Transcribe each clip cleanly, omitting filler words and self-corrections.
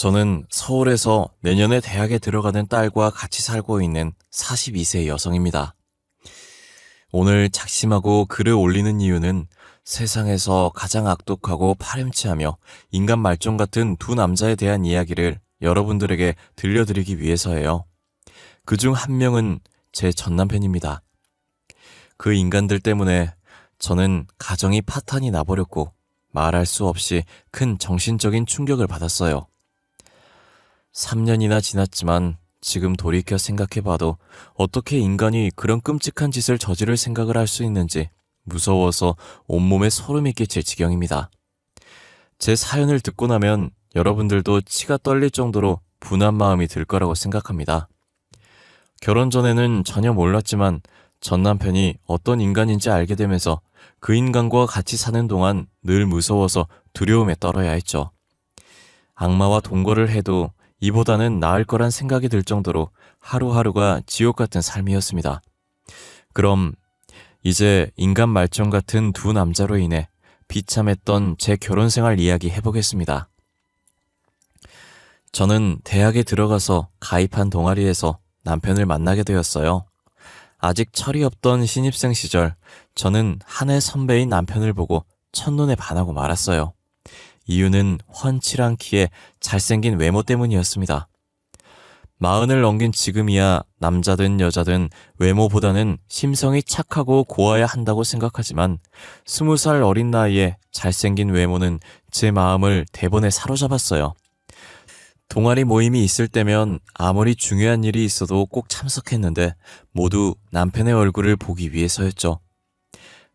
저는 서울에서 내년에 대학에 들어가는 딸과 같이 살고 있는 42세 여성입니다. 오늘 작심하고 글을 올리는 이유는 세상에서 가장 악독하고 파렴치하며 인간 말종 같은 두 남자에 대한 이야기를 여러분들에게 들려드리기 위해서예요. 그중 한 명은 제 전남편입니다. 그 인간들 때문에 저는 가정이 파탄이 나버렸고 말할 수 없이 큰 정신적인 충격을 받았어요. 3년이나 지났지만 지금 돌이켜 생각해봐도 어떻게 인간이 그런 끔찍한 짓을 저지를 생각을 할 수 있는지 무서워서 온몸에 소름이 끼칠 지경입니다. 제 사연을 듣고 나면 여러분들도 치가 떨릴 정도로 분한 마음이 들 거라고 생각합니다. 결혼 전에는 전혀 몰랐지만 전 남편이 어떤 인간인지 알게 되면서 그 인간과 같이 사는 동안 늘 무서워서 두려움에 떨어야 했죠. 악마와 동거를 해도 이보다는 나을 거란 생각이 들 정도로 하루하루가 지옥 같은 삶이었습니다. 그럼 이제 인간 말종 같은 두 남자로 인해 비참했던 제 결혼 생활 이야기 해보겠습니다. 저는 대학에 들어가서 가입한 동아리에서 남편을 만나게 되었어요. 아직 철이 없던 신입생 시절 저는 한 해 선배인 남편을 보고 첫눈에 반하고 말았어요. 이유는 훤칠한 키에 잘생긴 외모 때문이었습니다. 40을 넘긴 지금이야 남자든 여자든 외모보다는 심성이 착하고 고와야 한다고 생각하지만 20살 어린 나이에 잘생긴 외모는 제 마음을 대번에 사로잡았어요. 동아리 모임이 있을 때면 아무리 중요한 일이 있어도 꼭 참석했는데 모두 남편의 얼굴을 보기 위해서였죠.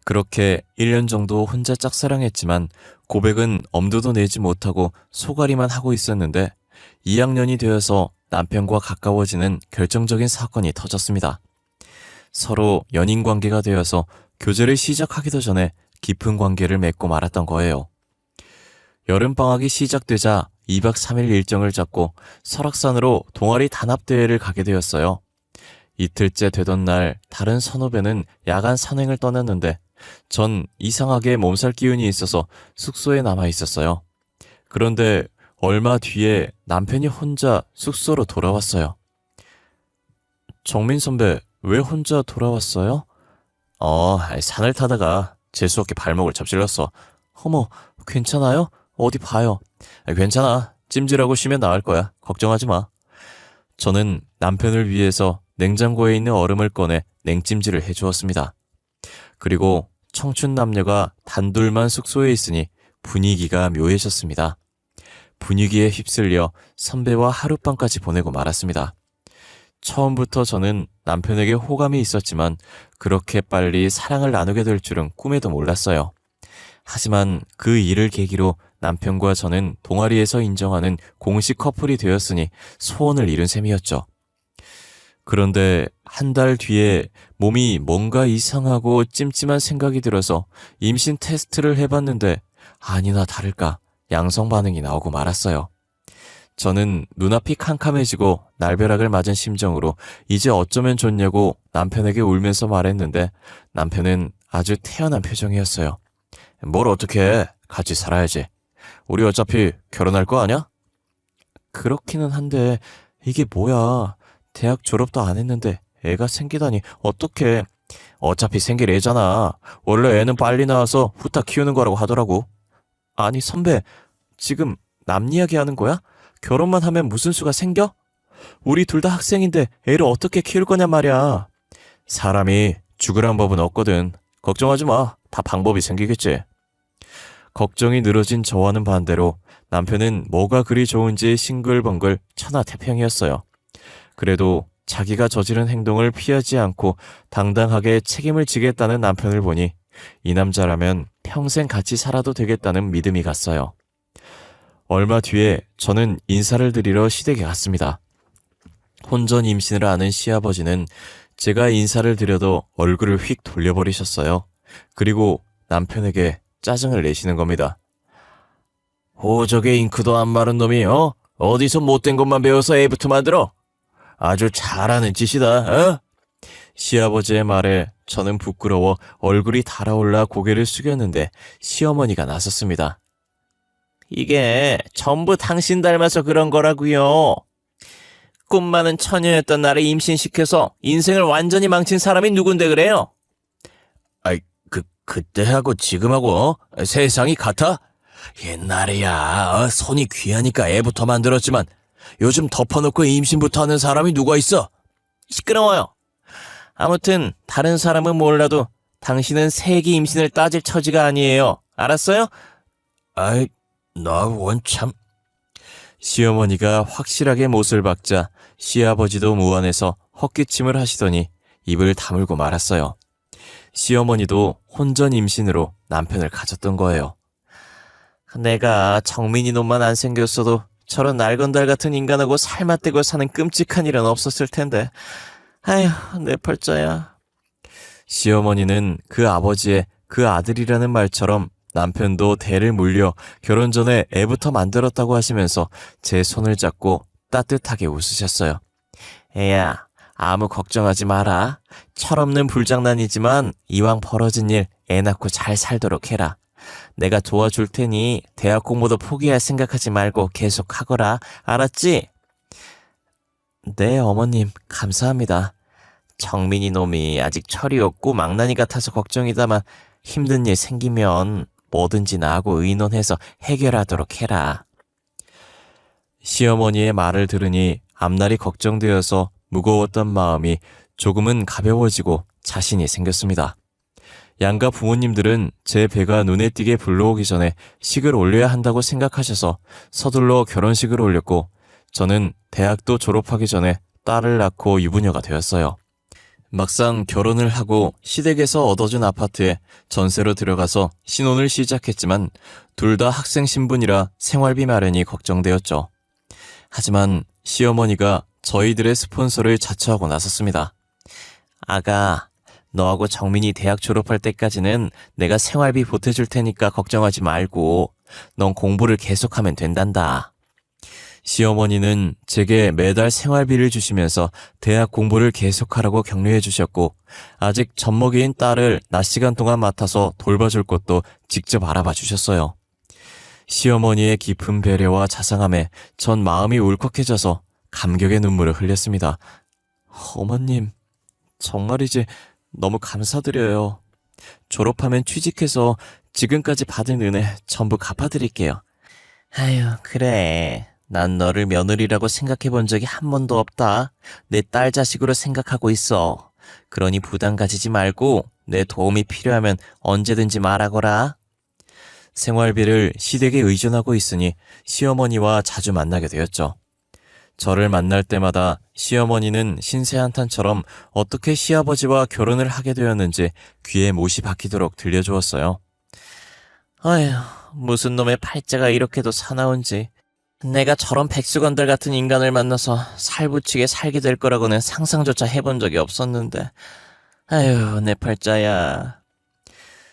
그렇게 1년 정도 혼자 짝사랑했지만 고백은 엄두도 내지 못하고 소가리만 하고 있었는데 2학년이 되어서 남편과 가까워지는 결정적인 사건이 터졌습니다. 서로 연인 관계가 되어서 교제를 시작하기도 전에 깊은 관계를 맺고 말았던 거예요. 여름방학이 시작되자 2박 3일 일정을 잡고 설악산으로 동아리 단합대회를 가게 되었어요. 이틀째 되던 날 다른 선후배는 야간 산행을 떠났는데 전 이상하게 몸살 기운이 있어서 숙소에 남아 있었어요. 그런데 얼마 뒤에 남편이 혼자 숙소로 돌아왔어요. 정민 선배, 왜 혼자 돌아왔어요? 산을 타다가 재수없게 발목을 접질렀어. 어머, 괜찮아요? 어디 봐요. 괜찮아. 찜질하고 쉬면 나을 거야. 걱정하지 마. 저는 남편을 위해서 냉장고에 있는 얼음을 꺼내 냉찜질을 해주었습니다. 그리고 청춘 남녀가 단둘만 숙소에 있으니 분위기가 묘해졌습니다. 분위기에 휩쓸려 선배와 하룻밤까지 보내고 말았습니다. 처음부터 저는 남편에게 호감이 있었지만 그렇게 빨리 사랑을 나누게 될 줄은 꿈에도 몰랐어요. 하지만 그 일을 계기로 남편과 저는 동아리에서 인정하는 공식 커플이 되었으니 소원을 이룬 셈이었죠. 그런데 한 달 뒤에 몸이 뭔가 이상하고 찜찜한 생각이 들어서 임신 테스트를 해봤는데 아니나 다를까 양성 반응이 나오고 말았어요. 저는 눈앞이 캄캄해지고 날벼락을 맞은 심정으로 이제 어쩌면 좋냐고 남편에게 울면서 말했는데 남편은 아주 태연한 표정이었어요. 뭘 어떻게 해? 같이 살아야지. 우리 어차피 결혼할 거 아냐? 그렇기는 한데 이게 뭐야. 대학 졸업도 안 했는데 애가 생기다니 어떡해. 어차피 생길 애잖아. 원래 애는 빨리 나와서 후딱 키우는 거라고 하더라고. 아니 선배, 지금 남 이야기 하는 거야? 결혼만 하면 무슨 수가 생겨? 우리 둘 다 학생인데 애를 어떻게 키울 거냐 말이야. 사람이 죽으란 법은 없거든. 걱정하지 마. 다 방법이 생기겠지. 걱정이 늘어진 저와는 반대로 남편은 뭐가 그리 좋은지 싱글벙글 천하태평이었어요. 그래도 자기가 저지른 행동을 피하지 않고 당당하게 책임을 지겠다는 남편을 보니 이 남자라면 평생 같이 살아도 되겠다는 믿음이 갔어요. 얼마 뒤에 저는 인사를 드리러 시댁에 갔습니다. 혼전 임신을 아는 시아버지는 제가 인사를 드려도 얼굴을 휙 돌려버리셨어요. 그리고 남편에게 짜증을 내시는 겁니다. 호적에 잉크도 안 마른 놈이 어디서 못된 것만 배워서 애부터 만들어? 아주 잘하는 짓이다. 시아버지의 말에 저는 부끄러워 얼굴이 달아올라 고개를 숙였는데 시어머니가 나섰습니다. 이게 전부 당신 닮아서 그런 거라고요. 꿈 많은 처녀였던 나를 임신시켜서 인생을 완전히 망친 사람이 누군데 그래요? 아이, 그때하고 지금하고 세상이 같아? 옛날에야 손이 귀하니까 애부터 만들었지만 요즘 덮어놓고 임신부터 하는 사람이 누가 있어? 시끄러워요. 아무튼 다른 사람은 몰라도 당신은 세기 임신을 따질 처지가 아니에요. 알았어요? 아이, 나 원참. 시어머니가 확실하게 못을 박자 시아버지도 무안해서 헛기침을 하시더니 입을 다물고 말았어요. 시어머니도 혼전 임신으로 남편을 가졌던 거예요. 내가 정민이 놈만 안 생겼어도 저런 날건달 같은 인간하고 살맛대고 사는 끔찍한 일은 없었을 텐데. 아휴, 내 팔자야. 시어머니는 그 아버지의 그 아들이라는 말처럼 남편도 대를 물려 결혼 전에 애부터 만들었다고 하시면서 제 손을 잡고 따뜻하게 웃으셨어요. 애야, 아무 걱정하지 마라. 철없는 불장난이지만 이왕 벌어진 일 애 낳고 잘 살도록 해라. 내가 도와줄 테니 대학 공부도 포기할 생각하지 말고 계속 하거라. 알았지? 네, 어머님, 감사합니다. 정민이 놈이 아직 철이 없고 망나니 같아서 걱정이다만 힘든 일 생기면 뭐든지 나하고 의논해서 해결하도록 해라. 시어머니의 말을 들으니 앞날이 걱정되어서 무거웠던 마음이 조금은 가벼워지고 자신이 생겼습니다. 양가 부모님들은 제 배가 눈에 띄게 불러오기 전에 식을 올려야 한다고 생각하셔서 서둘러 결혼식을 올렸고 저는 대학도 졸업하기 전에 딸을 낳고 유부녀가 되었어요. 막상 결혼을 하고 시댁에서 얻어준 아파트에 전세로 들어가서 신혼을 시작했지만 둘 다 학생 신분이라 생활비 마련이 걱정되었죠. 하지만 시어머니가 저희들의 스폰서를 자처하고 나섰습니다. 아가, 너하고 정민이 대학 졸업할 때까지는 내가 생활비 보태줄 테니까 걱정하지 말고 넌 공부를 계속하면 된단다. 시어머니는 제게 매달 생활비를 주시면서 대학 공부를 계속하라고 격려해 주셨고 아직 젖먹이인 딸을 낮 시간 동안 맡아서 돌봐줄 것도 직접 알아봐 주셨어요. 시어머니의 깊은 배려와 자상함에 전 마음이 울컥해져서 감격의 눈물을 흘렸습니다. 어머님, 정말이지 너무 감사드려요. 졸업하면 취직해서 지금까지 받은 은혜 전부 갚아드릴게요. 아유, 그래. 난 너를 며느리라고 생각해 본 적이 한 번도 없다. 내 딸 자식으로 생각하고 있어. 그러니 부담 가지지 말고 내 도움이 필요하면 언제든지 말하거라. 생활비를 시댁에 의존하고 있으니 시어머니와 자주 만나게 되었죠. 저를 만날 때마다 시어머니는 신세한탄처럼 어떻게 시아버지와 결혼을 하게 되었는지 귀에 못이 박히도록 들려주었어요. 아휴, 무슨 놈의 팔자가 이렇게도 사나운지. 내가 저런 백수건들 같은 인간을 만나서 살부치게 살게 될 거라고는 상상조차 해본 적이 없었는데. 아휴, 내 팔자야.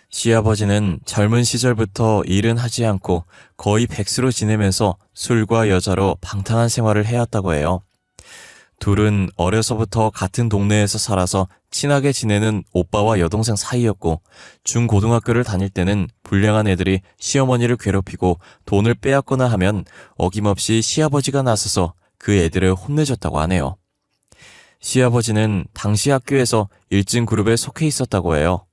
시아버지는 젊은 시절부터 일은 하지 않고 거의 백수로 지내면서 술과 여자로 방탕한 생활을 해왔다고 해요. 둘은 어려서부터 같은 동네에서 살아서 친하게 지내는 오빠와 여동생 사이였고 중고등학교를 다닐 때는 불량한 애들이 시어머니를 괴롭히고 돈을 빼앗거나 하면 어김없이 시아버지가 나서서 그 애들을 혼내줬다고 하네요. 시아버지는 당시 학교에서 1등 그룹에 속해 있었다고 해요.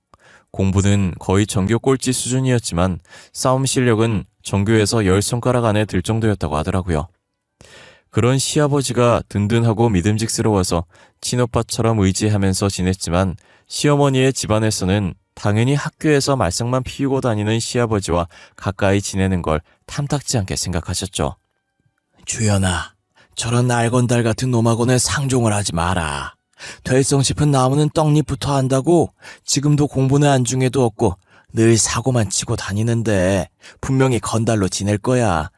공부는 거의 전교 꼴찌 수준이었지만 싸움 실력은 전교에서 10손가락 안에 들 정도였다고 하더라고요. 그런 시아버지가 든든하고 믿음직스러워서 친오빠처럼 의지하면서 지냈지만 시어머니의 집안에서는 당연히 학교에서 말썽만 피우고 다니는 시아버지와 가까이 지내는 걸 탐탁지 않게 생각하셨죠. 주연아, 저런 날건달 같은 놈하고는 상종을 하지 마라. 될성 싶은 나무는 떡잎부터 한다고 지금도 공부는 안중에도 없고 늘 사고만 치고 다니는데 분명히 건달로 지낼 거야.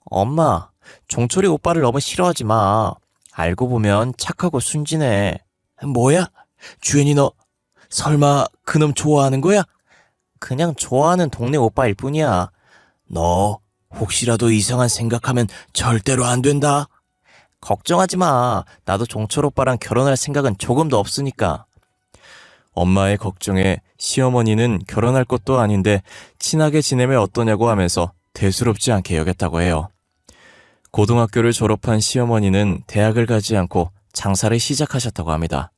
엄마, 종철이 오빠를 너무 싫어하지 마. 알고 보면 착하고 순진해. 뭐야? 주연이 너 설마 그놈 좋아하는 거야? 그냥 좋아하는 동네 오빠일 뿐이야. 너 혹시라도 이상한 생각하면 절대로 안 된다. 걱정하지 마. 나도 종철 오빠랑 결혼할 생각은 조금도 없으니까. 엄마의 걱정에 시어머니는 결혼할 것도 아닌데 친하게 지내면 어떠냐고 하면서 대수롭지 않게 여겼다고 해요. 고등학교를 졸업한 시어머니는 대학을 가지 않고 장사를 시작하셨다고 합니다.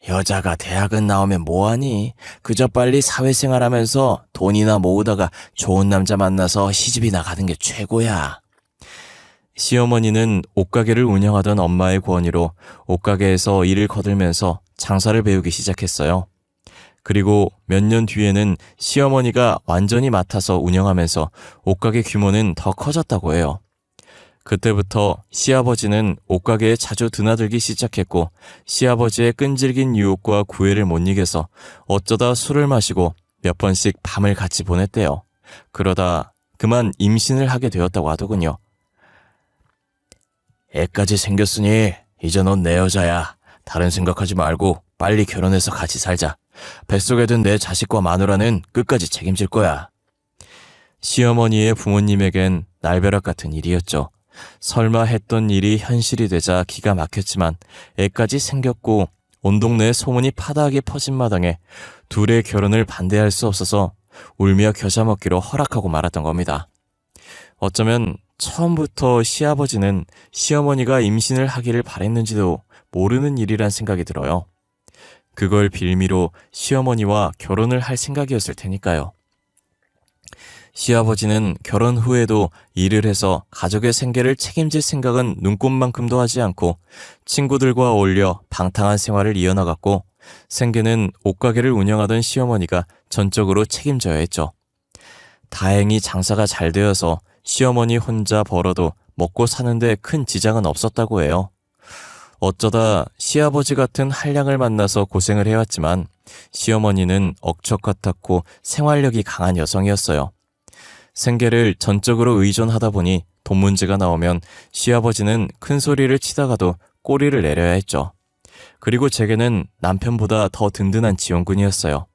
여자가 대학은 나오면 뭐하니? 그저 빨리 사회생활하면서 돈이나 모으다가 좋은 남자 만나서 시집이나 가는 게 최고야. 시어머니는 옷가게를 운영하던 엄마의 권유로 옷가게에서 일을 거들면서 장사를 배우기 시작했어요. 그리고 몇 년 뒤에는 시어머니가 완전히 맡아서 운영하면서 옷가게 규모는 더 커졌다고 해요. 그때부터 시아버지는 옷가게에 자주 드나들기 시작했고 시아버지의 끈질긴 유혹과 구애를 못 이겨서 어쩌다 술을 마시고 몇 번씩 밤을 같이 보냈대요. 그러다 그만 임신을 하게 되었다고 하더군요. 애까지 생겼으니 이제 넌 내 여자야. 다른 생각하지 말고 빨리 결혼해서 같이 살자. 뱃속에 든 내 자식과 마누라는 끝까지 책임질 거야. 시어머니의 부모님에겐 날벼락 같은 일이었죠. 설마 했던 일이 현실이 되자 기가 막혔지만 애까지 생겼고 온 동네에 소문이 파다하게 퍼진 마당에 둘의 결혼을 반대할 수 없어서 울며 겨자 먹기로 허락하고 말았던 겁니다. 어쩌면 처음부터 시아버지는 시어머니가 임신을 하기를 바랬는지도 모르는 일이란 생각이 들어요. 그걸 빌미로 시어머니와 결혼을 할 생각이었을 테니까요. 시아버지는 결혼 후에도 일을 해서 가족의 생계를 책임질 생각은 눈꼽만큼도 하지 않고 친구들과 어울려 방탕한 생활을 이어나갔고 생계는 옷가게를 운영하던 시어머니가 전적으로 책임져야 했죠. 다행히 장사가 잘 되어서 시어머니 혼자 벌어도 먹고 사는데 큰 지장은 없었다고 해요. 어쩌다 시아버지 같은 한량을 만나서 고생을 해왔지만 시어머니는 억척 같았고 생활력이 강한 여성이었어요. 생계를 전적으로 의존하다 보니 돈 문제가 나오면 시아버지는 큰 소리를 치다가도 꼬리를 내려야 했죠. 그리고 제게는 남편보다 더 든든한 지원군이었어요.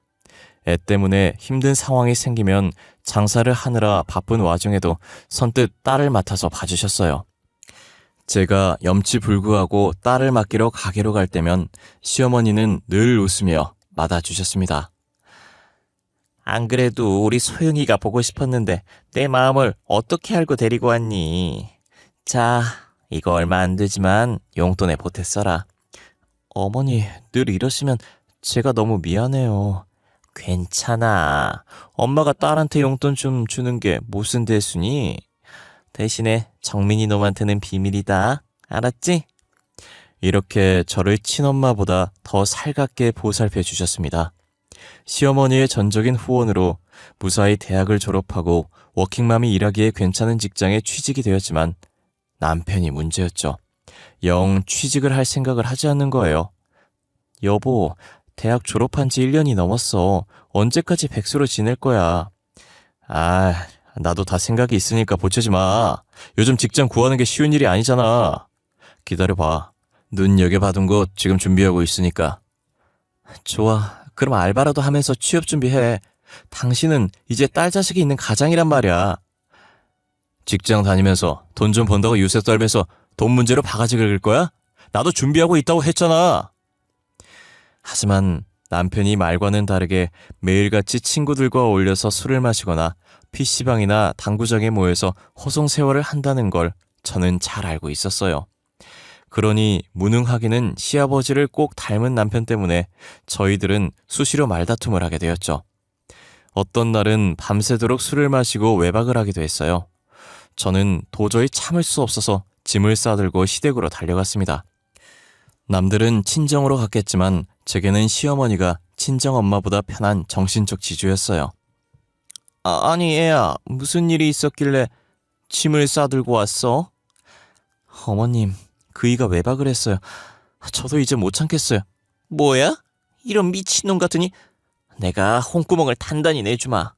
애 때문에 힘든 상황이 생기면 장사를 하느라 바쁜 와중에도 선뜻 딸을 맡아서 봐주셨어요. 제가 염치불구하고 딸을 맡기러 가게로 갈 때면 시어머니는 늘 웃으며 맞아주셨습니다. 안 그래도 우리 소영이가 보고 싶었는데 내 마음을 어떻게 알고 데리고 왔니? 자, 이거 얼마 안 되지만 용돈에 보태 써라. 어머니, 늘 이러시면 제가 너무 미안해요. 괜찮아. 엄마가 딸한테 용돈 좀 주는 게 무슨 대수니? 대신에 정민이 놈한테는 비밀이다. 알았지? 이렇게 저를 친엄마보다 더 살갑게 보살펴 주셨습니다. 시어머니의 전적인 후원으로 무사히 대학을 졸업하고 워킹맘이 일하기에 괜찮은 직장에 취직이 되었지만 남편이 문제였죠. 영 취직을 할 생각을 하지 않는 거예요. 여보, 대학 졸업한 지 1년이 넘었어. 언제까지 백수로 지낼 거야. 나도 다 생각이 있으니까 보채지 마. 요즘 직장 구하는 게 쉬운 일이 아니잖아. 기다려봐. 눈여겨봐둔 곳 지금 준비하고 있으니까. 좋아. 그럼 알바라도 하면서 취업 준비해. 당신은 이제 딸 자식이 있는 가장이란 말이야. 직장 다니면서 돈 좀 번다고 유세 떨면서 돈 문제로 바가지 긁을 거야? 나도 준비하고 있다고 했잖아. 하지만 남편이 말과는 다르게 매일같이 친구들과 어울려서 술을 마시거나 PC방이나 당구장에 모여서 호송세월을 한다는 걸 저는 잘 알고 있었어요. 그러니 무능하기는 시아버지를 꼭 닮은 남편 때문에 저희들은 수시로 말다툼을 하게 되었죠. 어떤 날은 밤새도록 술을 마시고 외박을 하기도 했어요. 저는 도저히 참을 수 없어서 짐을 싸들고 시댁으로 달려갔습니다. 남들은 친정으로 갔겠지만 제게는 시어머니가 친정엄마보다 편한 정신적 지주였어요. 아니 애야, 무슨 일이 있었길래 짐을 싸들고 왔어? 어머님, 그이가 외박을 했어요. 저도 이제 못 참겠어요. 뭐야? 이런 미친놈 같으니 내가 홍구멍을 단단히 내주마.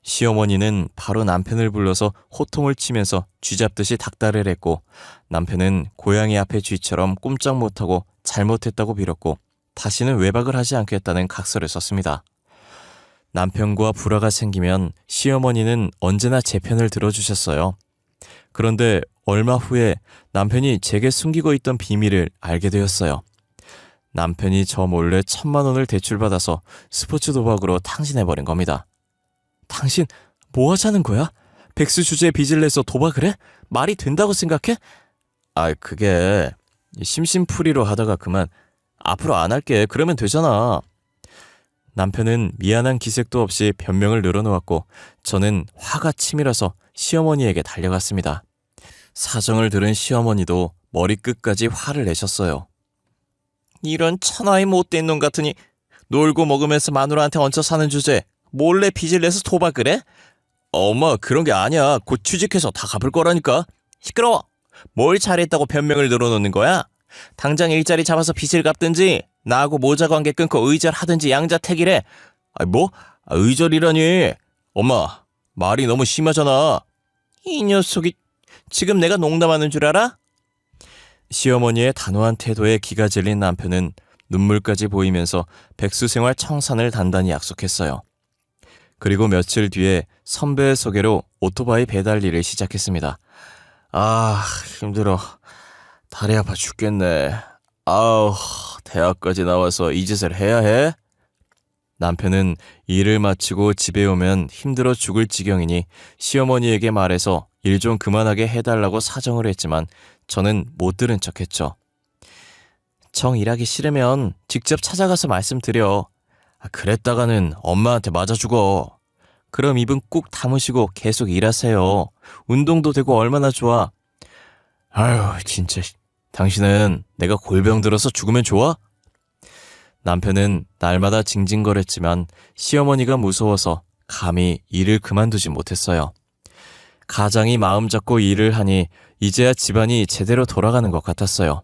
시어머니는 바로 남편을 불러서 호통을 치면서 쥐잡듯이 닥달을 했고 남편은 고양이 앞에 쥐처럼 꼼짝 못하고 잘못했다고 빌었고 다시는 외박을 하지 않겠다는 각서를 썼습니다. 남편과 불화가 생기면 시어머니는 언제나 제 편을 들어주셨어요. 그런데 얼마 후에 남편이 제게 숨기고 있던 비밀을 알게 되었어요. 남편이 저 몰래 1,000만 원을 대출받아서 스포츠 도박으로 탕진해버린 겁니다. 당신 뭐 하자는 거야? 백수 주제에 빚을 내서 도박을 해? 말이 된다고 생각해? 그게 심심풀이로 하다가 그만. 앞으로 안 할게. 그러면 되잖아. 남편은 미안한 기색도 없이 변명을 늘어놓았고 저는 화가 치밀어서 시어머니에게 달려갔습니다. 사정을 들은 시어머니도 머리끝까지 화를 내셨어요. 이런 천하의 못된 놈 같으니 놀고 먹으면서 마누라한테 얹혀 사는 주제에 몰래 빚을 내서 도박을 해? 엄마, 그런 게 아니야. 곧 취직해서 다 갚을 거라니까. 시끄러워. 뭘 잘했다고 변명을 늘어놓는 거야? 당장 일자리 잡아서 빚을 갚든지 나하고 모자 관계 끊고 의절하든지 양자택일해. 뭐? 의절이라니. 엄마, 말이 너무 심하잖아. 이 녀석이 지금 내가 농담하는 줄 알아? 시어머니의 단호한 태도에 기가 질린 남편은 눈물까지 보이면서 백수생활 청산을 단단히 약속했어요. 그리고 며칠 뒤에 선배의 소개로 오토바이 배달 일을 시작했습니다. 힘들어. 다리 아파 죽겠네. 대학까지 나와서 이 짓을 해야 해? 남편은 일을 마치고 집에 오면 힘들어 죽을 지경이니 시어머니에게 말해서 일 좀 그만하게 해달라고 사정을 했지만 저는 못 들은 척했죠. 정 일하기 싫으면 직접 찾아가서 말씀드려. 그랬다가는 엄마한테 맞아 죽어. 그럼 입은 꾹 다무시고 계속 일하세요. 운동도 되고 얼마나 좋아. 진짜. 당신은 내가 골병 들어서 죽으면 좋아? 남편은 날마다 징징거렸지만 시어머니가 무서워서 감히 일을 그만두지 못했어요. 가장이 마음 잡고 일을 하니 이제야 집안이 제대로 돌아가는 것 같았어요.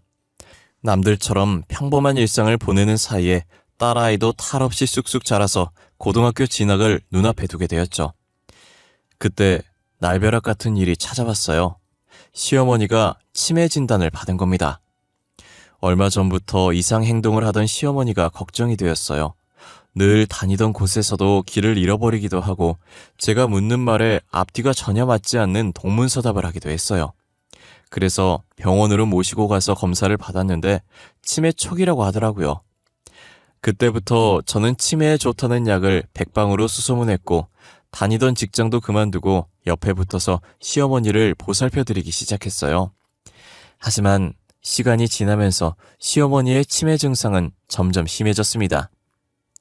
남들처럼 평범한 일상을 보내는 사이에 딸아이도 탈없이 쑥쑥 자라서 고등학교 진학을 눈앞에 두게 되었죠. 그때 날벼락 같은 일이 찾아왔어요. 시어머니가 치매 진단을 받은 겁니다. 얼마 전부터 이상 행동을 하던 시어머니가 걱정이 되었어요. 늘 다니던 곳에서도 길을 잃어버리기도 하고 제가 묻는 말에 앞뒤가 전혀 맞지 않는 동문서답을 하기도 했어요. 그래서 병원으로 모시고 가서 검사를 받았는데 치매 초기라고 하더라고요. 그때부터 저는 치매에 좋다는 약을 백방으로 수소문했고 다니던 직장도 그만두고 옆에 붙어서 시어머니를 보살펴드리기 시작했어요. 하지만 시간이 지나면서 시어머니의 치매 증상은 점점 심해졌습니다.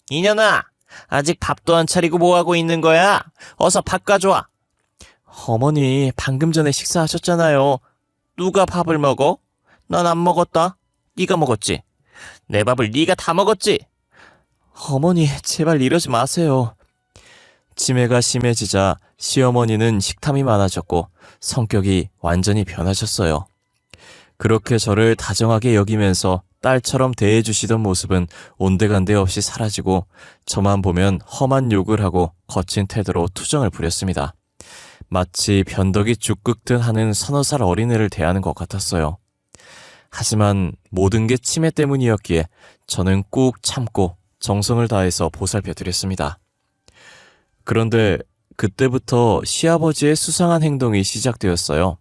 이년아, 아직 밥도 안 차리고 뭐하고 있는 거야? 어서 밥 가져와. 어머니, 방금 전에 식사하셨잖아요. 누가 밥을 먹어? 난 안 먹었다. 네가 먹었지? 내 밥을 네가 다 먹었지? 어머니, 제발 이러지 마세요. 치매가 심해지자 시어머니는 식탐이 많아졌고 성격이 완전히 변하셨어요. 그렇게 저를 다정하게 여기면서 딸처럼 대해주시던 모습은 온데간데 없이 사라지고 저만 보면 험한 욕을 하고 거친 태도로 투정을 부렸습니다. 마치 변덕이 죽 긁듯 하는 3~4살 어린애를 대하는 것 같았어요. 하지만 모든 게 치매 때문이었기에 저는 꾹 참고 정성을 다해서 보살펴드렸습니다. 그런데 그때부터 시아버지의 수상한 행동이 시작되었어요.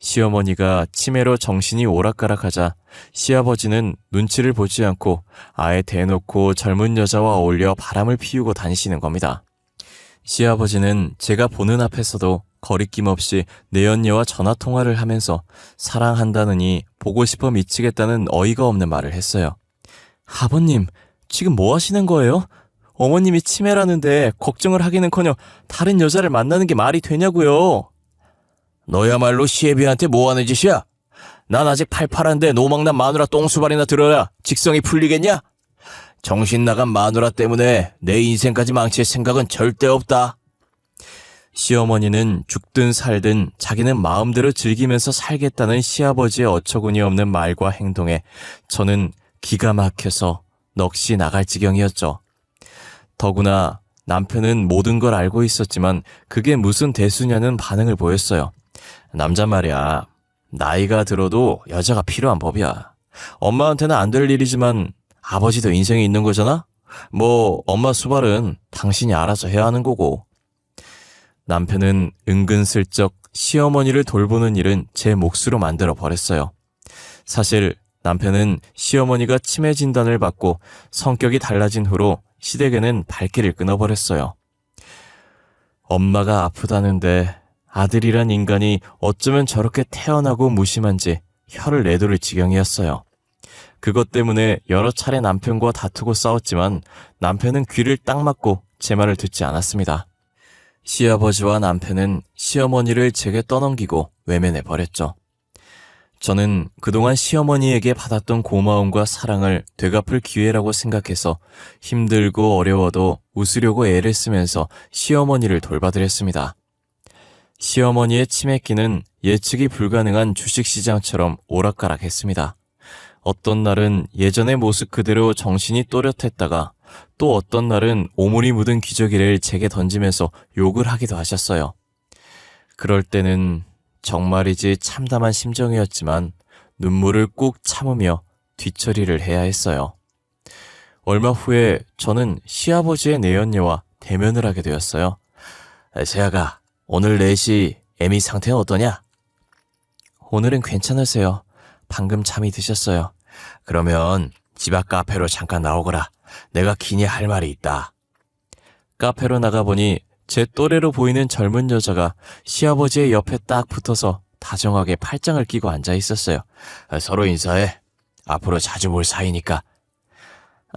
시어머니가 치매로 정신이 오락가락하자 시아버지는 눈치를 보지 않고 아예 대놓고 젊은 여자와 어울려 바람을 피우고 다니시는 겁니다. 시아버지는 제가 보는 앞에서도 거리낌 없이 내연녀와 전화통화를 하면서 사랑한다느니 보고 싶어 미치겠다는 어이가 없는 말을 했어요. 아버님, 지금 뭐 하시는 거예요? 어머님이 치매라는데 걱정을 하기는커녕 다른 여자를 만나는 게 말이 되냐고요. 너야말로 시애비한테 뭐하는 짓이야? 난 아직 팔팔한데 노망난 마누라 똥수발이나 들어야 직성이 풀리겠냐? 정신 나간 마누라 때문에 내 인생까지 망칠 생각은 절대 없다. 시어머니는 죽든 살든 자기는 마음대로 즐기면서 살겠다는 시아버지의 어처구니 없는 말과 행동에 저는 기가 막혀서 넋이 나갈 지경이었죠. 더구나 남편은 모든 걸 알고 있었지만 그게 무슨 대수냐는 반응을 보였어요. 남자 말이야. 나이가 들어도 여자가 필요한 법이야. 엄마한테는 안 될 일이지만 아버지도 인생이 있는 거잖아? 뭐 엄마 수발은 당신이 알아서 해야 하는 거고. 남편은 은근슬쩍 시어머니를 돌보는 일은 제 몫으로 만들어 버렸어요. 사실 남편은 시어머니가 치매 진단을 받고 성격이 달라진 후로 시댁에는 발길을 끊어버렸어요. 엄마가 아프다는데 아들이란 인간이 어쩌면 저렇게 태어나고 무심한지 혀를 내두를 지경이었어요. 그것 때문에 여러 차례 남편과 다투고 싸웠지만 남편은 귀를 딱 막고 제 말을 듣지 않았습니다. 시아버지와 남편은 시어머니를 제게 떠넘기고 외면해버렸죠. 저는 그동안 시어머니에게 받았던 고마움과 사랑을 되갚을 기회라고 생각해서 힘들고 어려워도 웃으려고 애를 쓰면서 시어머니를 돌봐드렸습니다. 시어머니의 치매기는 예측이 불가능한 주식시장처럼 오락가락했습니다. 어떤 날은 예전의 모습 그대로 정신이 또렷했다가 또 어떤 날은 오물이 묻은 기저귀를 제게 던지면서 욕을 하기도 하셨어요. 그럴 때는 정말이지 참담한 심정이었지만 눈물을 꾹 참으며 뒤처리를 해야 했어요. 얼마 후에 저는 시아버지의 내연녀와 대면을 하게 되었어요. 세아가, 오늘 4시 애미 상태는 어떠냐? 오늘은 괜찮으세요. 방금 잠이 드셨어요. 그러면 집 앞 카페로 잠깐 나오거라. 내가 기니 할 말이 있다. 카페로 나가보니 제 또래로 보이는 젊은 여자가 시아버지의 옆에 딱 붙어서 다정하게 팔짱을 끼고 앉아 있었어요. 서로 인사해. 앞으로 자주 볼 사이니까.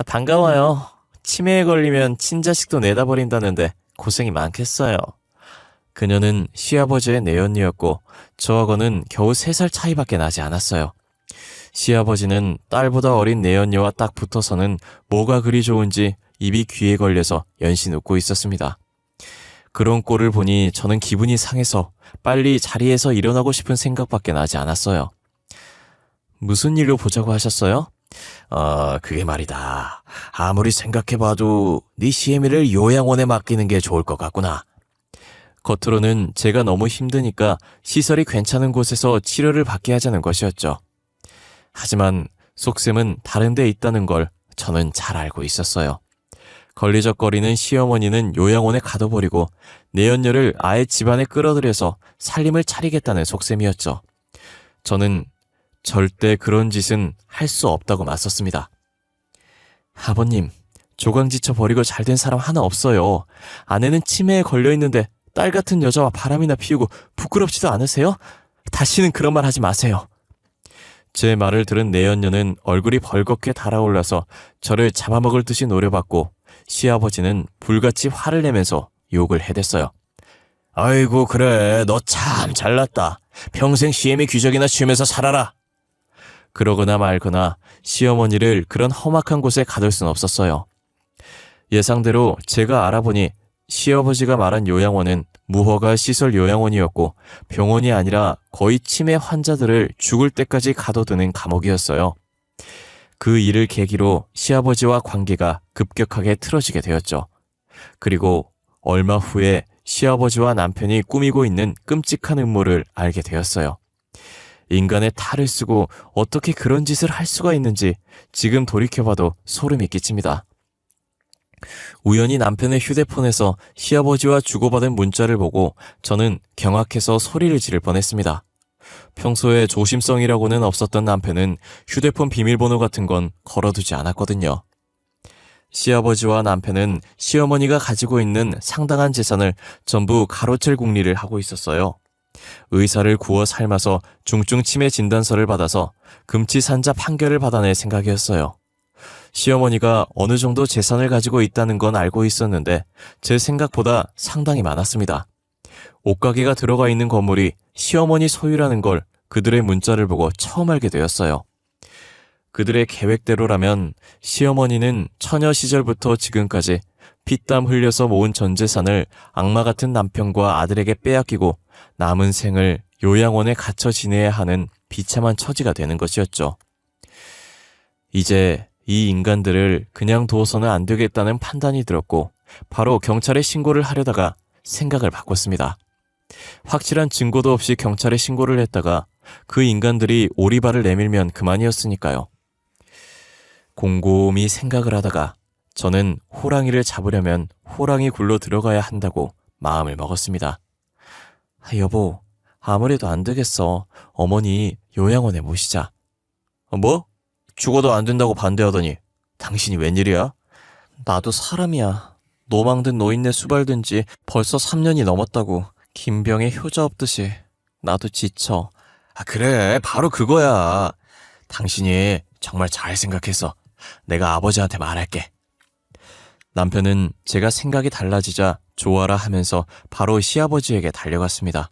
반가워요. 치매에 걸리면 친자식도 내다 버린다는데 고생이 많겠어요. 그녀는 시아버지의 내연녀였고 저하고는 겨우 3살 차이밖에 나지 않았어요. 시아버지는 딸보다 어린 내연녀와 딱 붙어서는 뭐가 그리 좋은지 입이 귀에 걸려서 연신 웃고 있었습니다. 그런 꼴을 보니 저는 기분이 상해서 빨리 자리에서 일어나고 싶은 생각밖에 나지 않았어요. 무슨 일로 보자고 하셨어요? 그게 말이다. 아무리 생각해봐도 네 시애미를 요양원에 맡기는 게 좋을 것 같구나. 겉으로는 제가 너무 힘드니까 시설이 괜찮은 곳에서 치료를 받게 하자는 것이었죠. 하지만 속셈은 다른 데 있다는 걸 저는 잘 알고 있었어요. 걸리적거리는 시어머니는 요양원에 가둬버리고 내연녀를 아예 집안에 끌어들여서 살림을 차리겠다는 속셈이었죠. 저는 절대 그런 짓은 할 수 없다고 맞섰습니다. 아버님, 조강지쳐 버리고 잘된 사람 하나 없어요. 아내는 치매에 걸려있는데 딸 같은 여자와 바람이나 피우고 부끄럽지도 않으세요? 다시는 그런 말 하지 마세요. 제 말을 들은 내연녀는 얼굴이 벌겋게 달아올라서 저를 잡아먹을 듯이 노려봤고 시아버지는 불같이 화를 내면서 욕을 해댔어요. 아이고 그래, 너 참 잘났다. 평생 시애미 귀적이나 치우면서 살아라. 그러거나 말거나 시어머니를 그런 험악한 곳에 가둘 순 없었어요. 예상대로 제가 알아보니 시아버지가 말한 요양원은 무허가 시설 요양원이었고 병원이 아니라 거의 치매 환자들을 죽을 때까지 가둬두는 감옥이었어요. 그 일을 계기로 시아버지와 관계가 급격하게 틀어지게 되었죠. 그리고 얼마 후에 시아버지와 남편이 꾸미고 있는 끔찍한 음모를 알게 되었어요. 인간의 탈을 쓰고 어떻게 그런 짓을 할 수가 있는지 지금 돌이켜봐도 소름이 끼칩니다. 우연히 남편의 휴대폰에서 시아버지와 주고받은 문자를 보고 저는 경악해서 소리를 지를 뻔했습니다. 평소에 조심성이라고는 없었던 남편은 휴대폰 비밀번호 같은 건 걸어두지 않았거든요. 시아버지와 남편은 시어머니가 가지고 있는 상당한 재산을 전부 가로챌 궁리를 하고 있었어요. 의사를 구워 삶아서 중증 치매 진단서를 받아서 금치산자 판결을 받아낼 생각이었어요. 시어머니가 어느 정도 재산을 가지고 있다는 건 알고 있었는데 제 생각보다 상당히 많았습니다. 옷가게가 들어가 있는 건물이 시어머니 소유라는 걸 그들의 문자를 보고 처음 알게 되었어요. 그들의 계획대로라면 시어머니는 처녀 시절부터 지금까지 피땀 흘려서 모은 전 재산을 악마 같은 남편과 아들에게 빼앗기고 남은 생을 요양원에 갇혀 지내야 하는 비참한 처지가 되는 것이었죠. 이제 이 인간들을 그냥 두어서는 안 되겠다는 판단이 들었고 바로 경찰에 신고를 하려다가 생각을 바꿨습니다. 확실한 증거도 없이 경찰에 신고를 했다가 그 인간들이 오리발을 내밀면 그만이었으니까요. 곰곰이 생각을 하다가 저는 호랑이를 잡으려면 호랑이 굴로 들어가야 한다고 마음을 먹었습니다. 여보, 아무래도 안 되겠어. 어머니 요양원에 모시자. 뭐? 죽어도 안 된다고 반대하더니 당신이 웬일이야? 나도 사람이야. 노망든 노인네 수발든 지 벌써 3년이 넘었다고. 김병의 효자 없듯이 나도 지쳐. 그래, 바로 그거야. 당신이 정말 잘 생각했어. 내가 아버지한테 말할게. 남편은 제가 생각이 달라지자 좋아라 하면서 바로 시아버지에게 달려갔습니다.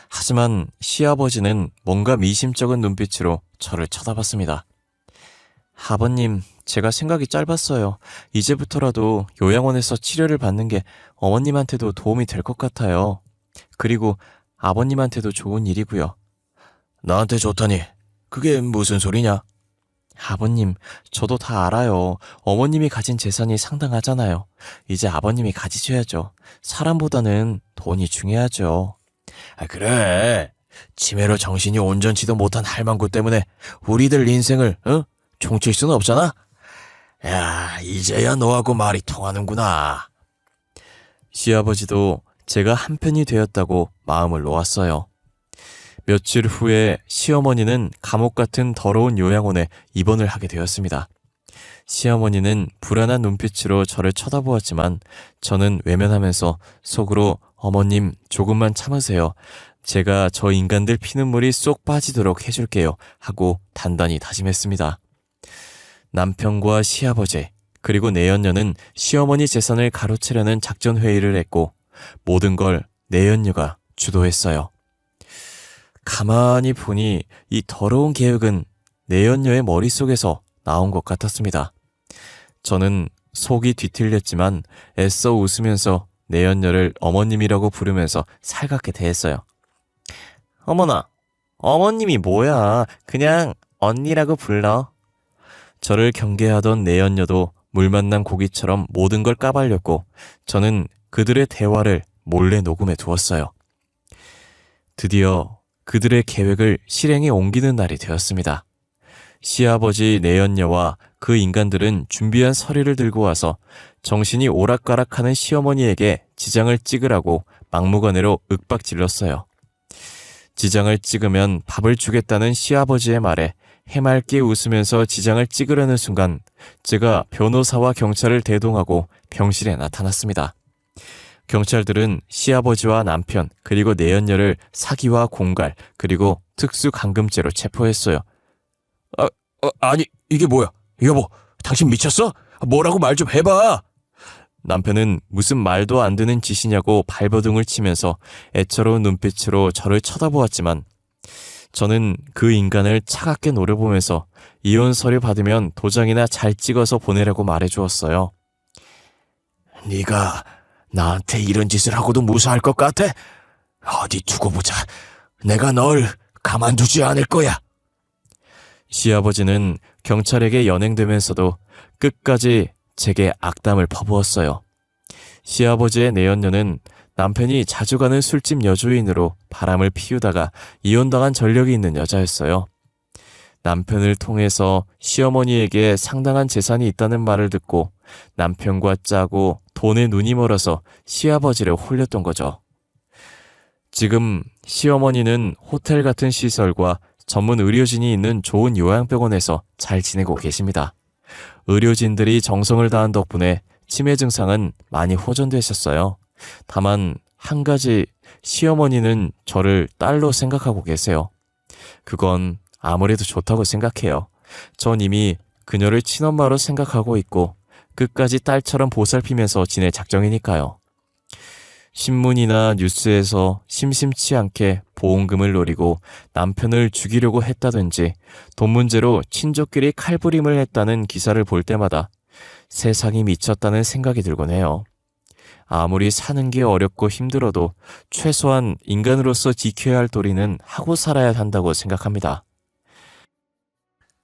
하지만 시아버지는 뭔가 미심쩍은 눈빛으로 저를 쳐다봤습니다. 아버님, 제가 생각이 짧았어요. 이제부터라도 요양원에서 치료를 받는 게 어머님한테도 도움이 될 것 같아요. 그리고 아버님한테도 좋은 일이고요. 나한테 좋다니. 그게 무슨 소리냐? 아버님, 저도 다 알아요. 어머님이 가진 재산이 상당하잖아요. 이제 아버님이 가지셔야죠. 사람보다는 돈이 중요하죠. 그래. 치매로 정신이 온전치도 못한 할망구 때문에 우리들 인생을 종칠 수는 없잖아. 야, 이제야 너하고 말이 통하는구나. 시아버지도 제가 한편이 되었다고 마음을 놓았어요. 며칠 후에 시어머니는 감옥 같은 더러운 요양원에 입원을 하게 되었습니다. 시어머니는 불안한 눈빛으로 저를 쳐다보았지만 저는 외면하면서 속으로 어머님 조금만 참으세요. 제가 저 인간들 피눈물이 쏙 빠지도록 해줄게요 하고 단단히 다짐했습니다. 남편과 시아버지 그리고 내연녀는 시어머니 재산을 가로채려는 작전 회의를 했고 모든 걸 내연녀가 주도했어요. 가만히 보니 이 더러운 계획은 내연녀의 머릿속에서 나온 것 같았습니다. 저는 속이 뒤틀렸지만 애써 웃으면서 내연녀를 어머님이라고 부르면서 살갑게 대했어요. 어머나, 어머님이 뭐야. 그냥 언니라고 불러. 저를 경계하던 내연녀도 물 만난 고기처럼 모든 걸 까발렸고 저는 그들의 대화를 몰래 녹음해 두었어요. 드디어 그들의 계획을 실행에 옮기는 날이 되었습니다. 시아버지 내연녀와 그 인간들은 준비한 서류를 들고 와서 정신이 오락가락하는 시어머니에게 지장을 찍으라고 막무가내로 윽박질렀어요. 지장을 찍으면 밥을 주겠다는 시아버지의 말에 해맑게 웃으면서 지장을 찍으려는 순간 제가 변호사와 경찰을 대동하고 병실에 나타났습니다. 경찰들은 시아버지와 남편 그리고 내연녀를 사기와 공갈 그리고 특수감금죄로 체포했어요. 아니, 이게 뭐야? 여보, 당신 미쳤어? 뭐라고 말 좀 해봐. 남편은 무슨 말도 안 되는 짓이냐고 발버둥을 치면서 애처로운 눈빛으로 저를 쳐다보았지만 저는 그 인간을 차갑게 노려보면서 이혼 서류 받으면 도장이나 잘 찍어서 보내라고 말해주었어요. 네가 나한테 이런 짓을 하고도 무사할 것 같아? 어디 두고 보자. 내가 널 가만두지 않을 거야. 시아버지는 경찰에게 연행되면서도 끝까지 제게 악담을 퍼부었어요. 시아버지의 내연녀는 남편이 자주 가는 술집 여주인으로 바람을 피우다가 이혼당한 전력이 있는 여자였어요. 남편을 통해서 시어머니에게 상당한 재산이 있다는 말을 듣고 남편과 짜고 돈에 눈이 멀어서 시아버지를 홀렸던 거죠. 지금 시어머니는 호텔 같은 시설과 전문 의료진이 있는 좋은 요양병원에서 잘 지내고 계십니다. 의료진들이 정성을 다한 덕분에 치매 증상은 많이 호전되셨어요. 다만 한 가지 시어머니는 저를 딸로 생각하고 계세요. 그건 아무래도 좋다고 생각해요. 전 이미 그녀를 친엄마로 생각하고 있고 끝까지 딸처럼 보살피면서 지낼 작정이니까요. 신문이나 뉴스에서 심심치 않게 보험금을 노리고 남편을 죽이려고 했다든지 돈 문제로 친족끼리 칼부림을 했다는 기사를 볼 때마다 세상이 미쳤다는 생각이 들곤 해요. 아무리 사는 게 어렵고 힘들어도 최소한 인간으로서 지켜야 할 도리는 하고 살아야 한다고 생각합니다.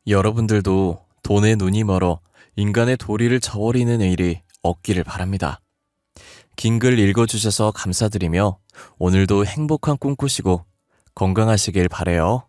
여러분들도 돈에 눈이 멀어 인간의 도리를 저버리는 일이 없기를 바랍니다. 긴 글 읽어주셔서 감사드리며 오늘도 행복한 꿈 꾸시고 건강하시길 바래요.